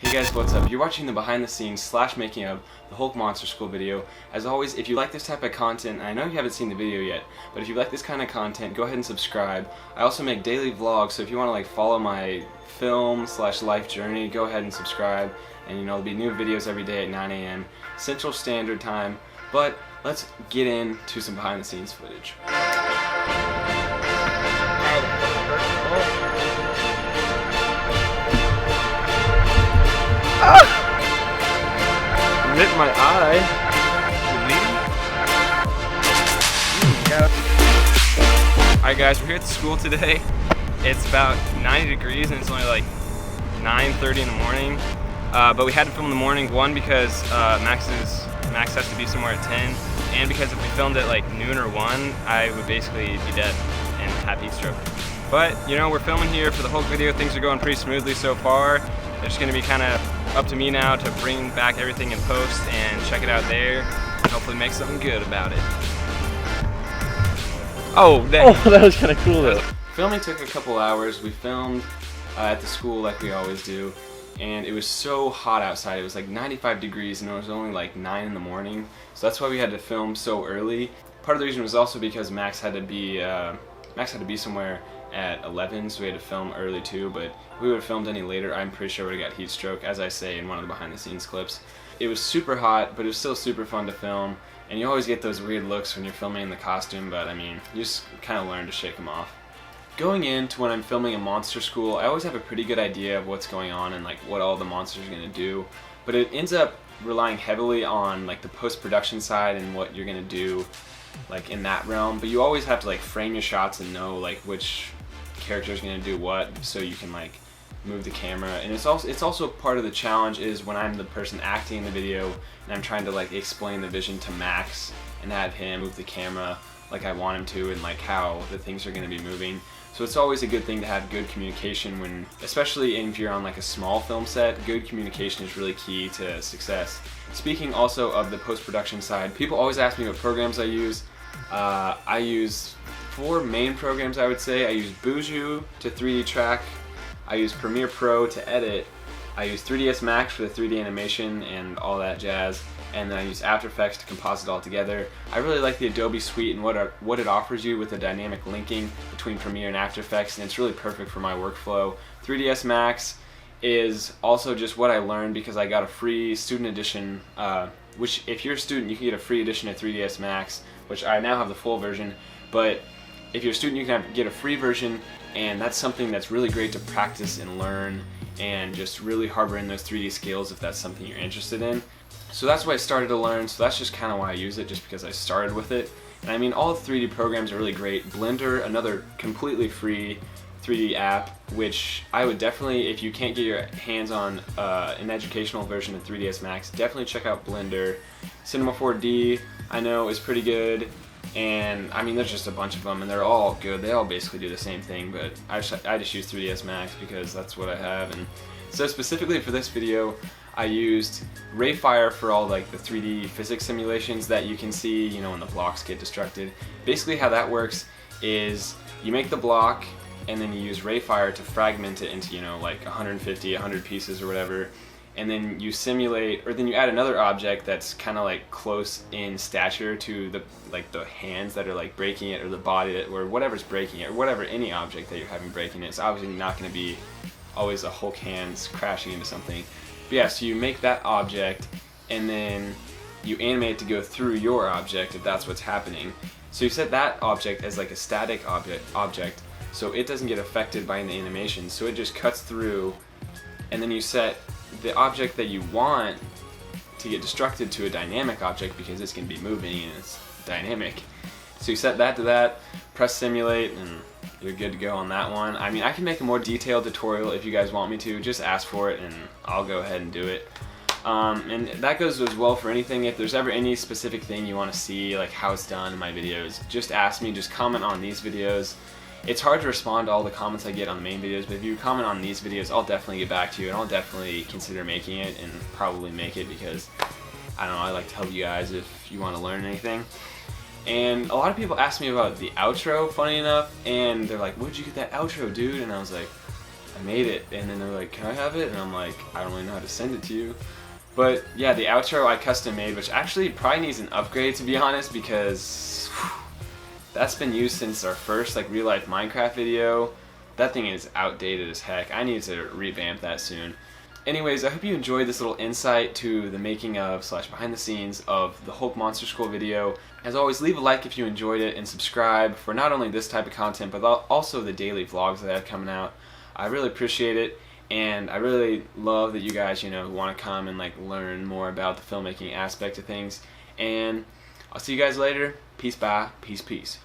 Hey guys, what's up? You're watching the behind the scenes / making of the Hulk Monster School video. As always, if you like this type of content, and I know you haven't seen the video yet, but if you like this kind of content, go ahead and subscribe. I also make daily vlogs, so if you want to follow my film / life journey, go ahead and subscribe. And there'll be new videos every day at 9 a.m. Central Standard Time. But let's get into some behind the scenes footage. Hit my eye. Alright guys, we're here at the school today. It's about 90 degrees and it's only like 9:30 in the morning. But we had to film in the morning, one because Max has to be somewhere at 10, and because if we filmed at like noon or 1, I would basically be dead and have heat stroke. But we're filming here for the Hulk video. Things are going pretty smoothly so far. It's going to be kind of up to me now to bring back everything in post and check it out there and hopefully make something good about it. Oh, dang. Oh, that was kind of cool though. Filming took a couple hours. We filmed at the school like we always do, and it was so hot outside. It was like 95 degrees and it was only like 9 in the morning, so that's why we had to film so early. Part of the reason was also because Max had to be somewhere at 11, so we had to film early too, but if we would have filmed any later, I'm pretty sure we would have got heat stroke, as I say in one of the behind the scenes clips. It was super hot, but it was still super fun to film, and you always get those weird looks when you're filming in the costume, but I mean, you just kind of learn to shake them off. Going into when I'm filming a monster school, I always have a pretty good idea of what's going on and like what all the monsters are going to do, but it ends up relying heavily on like the post-production side and what you're going to do like in that realm, but you always have to like frame your shots and know like which character is going to do what, so you can like move the camera. And it's also part of the challenge is when I'm the person acting in the video and I'm trying to like explain the vision to Max and have him move the camera like I want him to and like how the things are going to be moving. So it's always a good thing to have good communication when, especially if you're on like a small film set, good communication is really key to success. Speaking also of the post-production side, people always ask me what programs I use. I use 4 main programs, I would say. I use Buju to 3D track, I use Premiere Pro to edit, I use 3ds Max for the 3D animation and all that jazz, and then I use After Effects to composite all together. I really like the Adobe suite and what it offers you with the dynamic linking between Premiere and After Effects, and it's really perfect for my workflow. 3ds Max is also just what I learned because I got a free student edition, which if you're a student you can get a free edition of 3ds Max, which I now have the full version, but if you're a student you can get a free version, and that's something that's really great to practice and learn and just really harbor in those 3D skills if that's something you're interested in. So that's why I started to learn, so that's just kind of why I use it, just because I started with it. And I mean, all the 3D programs are really great. Blender, another completely free 3D app, which I would definitely, if you can't get your hands on an educational version of 3ds Max, definitely check out Blender. Cinema 4D, I know, is pretty good. And I mean, there's just a bunch of them and they're all good. They all basically do the same thing, but I just use 3ds Max because that's what I have. And so specifically for this video, I used Rayfire for all like the 3D physics simulations that you can see, when the blocks get destructed. Basically how that works is you make the block and then you use Rayfire to fragment it into, like 150, 100 pieces or whatever. And then you simulate, or then you add another object that's kind of like close in stature to the hands that are like breaking it, or the body or whatever's breaking it, or whatever, any object that you're having breaking it. It's obviously not going to be always a Hulk hands crashing into something. But yeah, so you make that object and then you animate it to go through your object if that's what's happening. So you set that object as like a static object, so it doesn't get affected by the animation, so it just cuts through, and then you set the object that you want to get destructed to a dynamic object because it's going to be moving and it's dynamic. So you set that to that, press simulate, and you're good to go on that one. I mean, I can make a more detailed tutorial if you guys want me to. Just ask for it and I'll go ahead and do it. And that goes as well for anything. If there's ever any specific thing you want to see, like how it's done in my videos, just ask me, just comment on these videos. It's hard to respond to all the comments I get on the main videos, but if you comment on these videos, I'll definitely get back to you, and I'll definitely consider making it, and probably make it because, I don't know, I like to help you guys if you want to learn anything. And a lot of people ask me about the outro, funny enough, and they're like, where'd you get that outro, dude? And I was like, I made it. And then they're like, can I have it? And I'm like, I don't really know how to send it to you. But yeah, the outro I custom made, which actually probably needs an upgrade, to be honest, because that's been used since our first like real life Minecraft video. That thing is outdated as heck. I need to revamp that soon. Anyways, I hope you enjoyed this little insight to the making of / behind the scenes of the Hulk Monster School video. As always, leave a like if you enjoyed it and subscribe for not only this type of content but also the daily vlogs that I have coming out. I really appreciate it, and I really love that you guys, you know, want to come and like learn more about the filmmaking aspect of things. And I'll see you guys later. Peace, bye. Peace, peace.